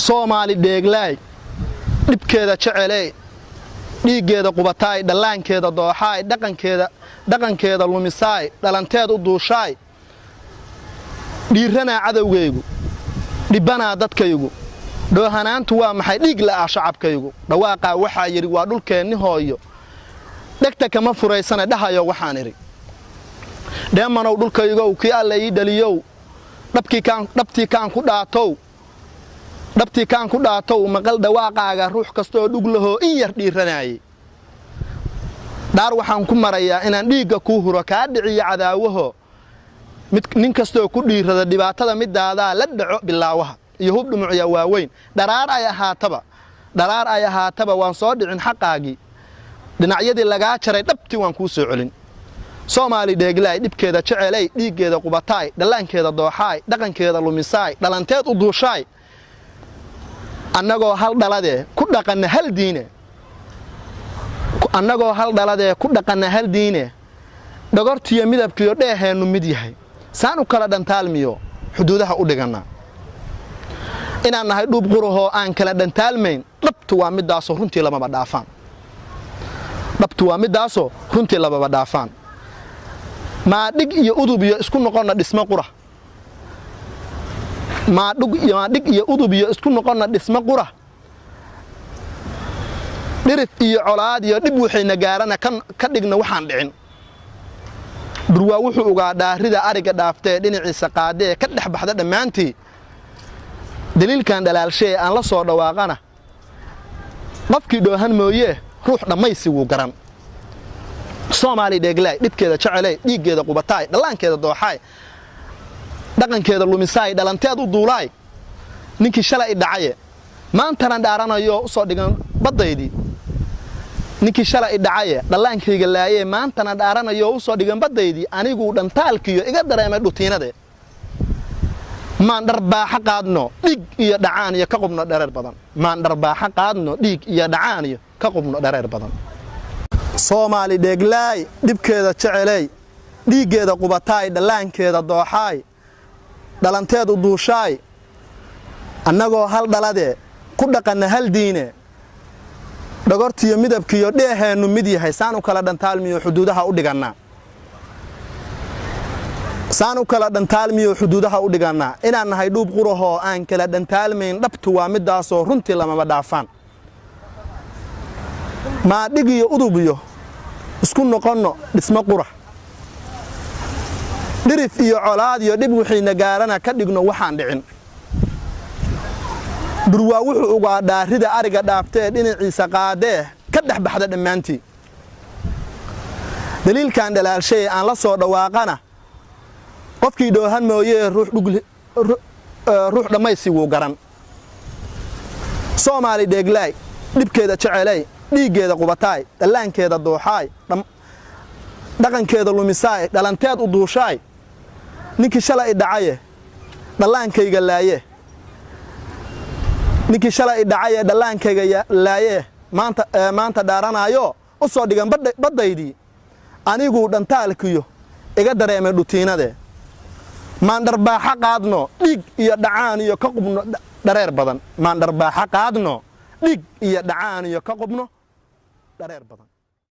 Soomaali deeglaay dhibkeeda jecelay dhiigeeda qubataay dhalaankeeda dooxaay dhaqankeeda lumisaay dhalanteed u duushaay dhiirana cadawgeygu dhibana dadkaygu doohanaantu waa maxay dhiig la shacabkaygu dhawaaqa waxa yiri waa dhulkeenni hooyo dhegta kama furaysana dhahayo waxaan iri dheemanow dhulkaygu kii alla ii dhaliyow dhabtii kaan ku dhaatow maqal dhawaaqaaga ruux kastoo dhug laho in yar dhiiranayay daar waxaan ku marayaa inaan dhiigga ku huro ka dhiciyo cadaawaho nin kastoo ku dhiirada dhibaatada midaada la dhaco bilaawaha iyo hub dhumucya waaweyn dharaar ay ahaataba waan soo dhicin xaqaagi dhinacyadii laga jaray dhabtii waan ku soo celin Soomaali deeglaay dhibkeeda jecelay dhiigeeda qubataay dhalaankeeda dooxaay dhaqankeeda lumisaay dhalanteed u duushaay annagoo hal dhaladee ku dhaqana hal diine dhagortiyo midabkiyo dheeheenu mid yahay saan u kala dhantaalmiyo xuduudaha u dhigana inaan nahay dhub quraho aan kala dhantaalmayn dhabtu waa midaasoo runtii lababa dhaafaan ma dhig iyo udub iyo isku noqonna dhisma qura dhirif iyo colaad iyo dhib waxayna gaarana ka dhigna waxaan dhicin durwaa wuxuu uga dhaarida ariga dhaaftay dhinaciisa qaadee ka dhex baxda dhamaantii daliilkan dhalaalshay aan la soo dhawaaqana qofkii dhoohan mooyee ruux dhamaysi wuu garan Soomaali deeglaay dhibkeeda jecelay dhiigeeda qubataay dhalaankeeda dooxaay dhaqankeeda lumisaay dhalanteed u duulaay ninkii shalay dhacaye maantana dhaaranayo u soo dhigan badaydii ninkii shalay dhacaye dhalaankayga laayee maantana dhaaranayo u soo dhigan badaydii anigu dhantaalkiyo iga dareemay dhutiinade maan dharbaaxa qaadno dhiig iyo dhacaan iyo ka qubno dhareer badan Soomaali deeglaay dhibkeeda jecelay dhiigeeda qubataay dhalaankeeda dooxaay dhalanteed u duushaay annagoo hal dhaladee ku dhaqana hal diine dhagortiyo midabkiyo dheeheenu mid yahay saan u kala dhantaalmiyo xuduudaha u dhigana inaan nahay dhub quraho aan kala dhantaalmayn dhabtu waa midaasoo runtii lamaba dhaafaan ma dhig iyo udubiyo isku noqonno dhisma qura dhirif iyo colaad iyo dhib waxayna gaarana ka dhigno waxaan dhicin durwaa wuxuu uga dhaarida ariga dhaaftay dhinaciisa qaadee ka dhex baxda dhamaantii daliilkan dhalaalshay aan la soo dhawaaqana qofkii dhoohan mooyee ruux dhamaysi wuu garan Soomaali deeglaay dhibkeeda jecelay dhiigeeda qubataay dhalaankeeda dooxaay dhaqankeeda lumisaay dhalanteed u duushaay ninkii shalay dhacaye dhallaankayga laayee maanta dhaaranayo u soo dhigan badaydii anigu dhantaalkiyo iga dareemay dhutiinade maan dharbaaxa qaadno dhiig iyo dhacaan iyo ka qubno dhareer badan